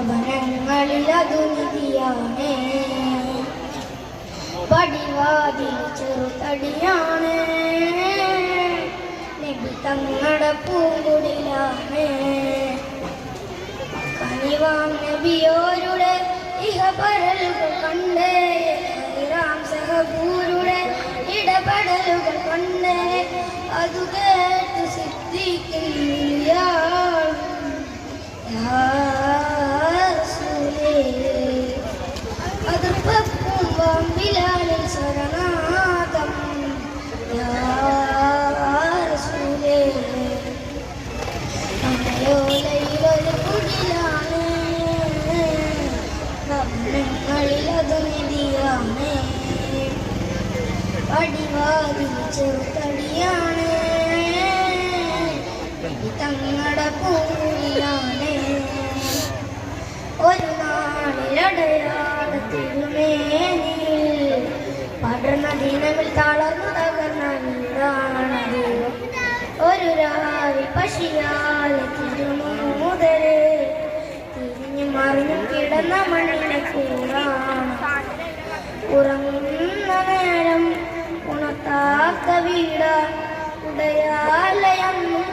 ഭവനങ്ങളിലതു നിധിയാണ്, പടിവാതിൽ ചെറുതടിയാണ്, നബി തങ്ങളുടെ പൂങ്കുടിലാണ്. കനിവാം നബിയോരുടെ ഇഹപരലുകൾ കണ്ടേ, ഇറാം സഹബൂരുടെ ഇടപെടലുകൾ കണ്ടേ, അതു കേട്ടു സിദ്ദീഖിൽ അതിർപ്പും ബിലാലിൽ ശരണാഗം ോലയിലൊരു കുടിലാണ്, ഭവനങ്ങളിലതു നിധിയാണ്, പടിവാതിൽ ചെറുതടിയാണ്, തങ്ങളുടെ പൂങ്കുടിലാണ്. ഒരു നാളിലടയാളത്തിരുമേനിൽ പടർന്ന ദിനമിൽ തളർന്നു തകർന്ന വീടാണത്. ഒരു രാവി പശിയാലെ തിരുമുതരെ തിരിഞ്ഞു മറിഞ്ഞു കിടന്ന മണ്ണിനെ കൂടാണ്. ഉറങ്ങുന്ന നേരം ഉണർത്താത്ത വീട, ഉടയാലയൊന്നും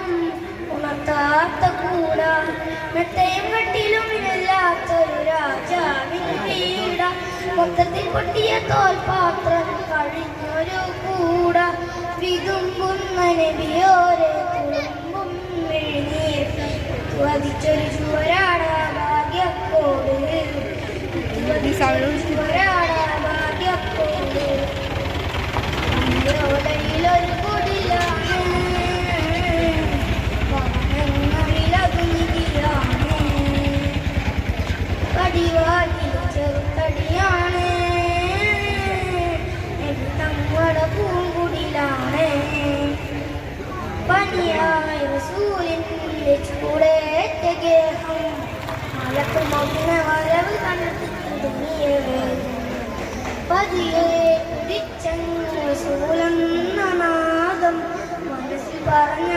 ഉണർത്താത്ത കൂട, മെത്തയും കട്ടിലും ഇല്ലാത്തൊരു രാജാവിൻ വീട, മൊത്തത്തിൽ പൊട്ടിയ തോൽപാത്രം കഴിഞ്ഞൊരു കൂട, വിതുമ്പുന്ന നബിയോരെ തുളുമ്പും എഴുന്നീർ വധിച്ചൊരു ചുവരാട ഭാഗ്യക്കോട്, ചുവരാട ഭാഗ്യക്കോട്. ോലയിലൊരു കുടിലാണ്, ഭവനങ്ങളിലതു നിധിയാണ്, പടിവാതിൽ ചെറുതടിയാണ്, തങ്ങളുടെ പൂങ്കുടിലാണ്. പനിയായ സൂര്യന്റെ ചൂടേറ്റ ഗേഹം മലക്കുമൊന്ന വരവ് കണ്ടിട്ടുടങ്ങിയത്, പതിയെ കുടിച്ചങ്ങ് സൂലെന്ന നാദം മനസ്സിൽ പറഞ്ഞ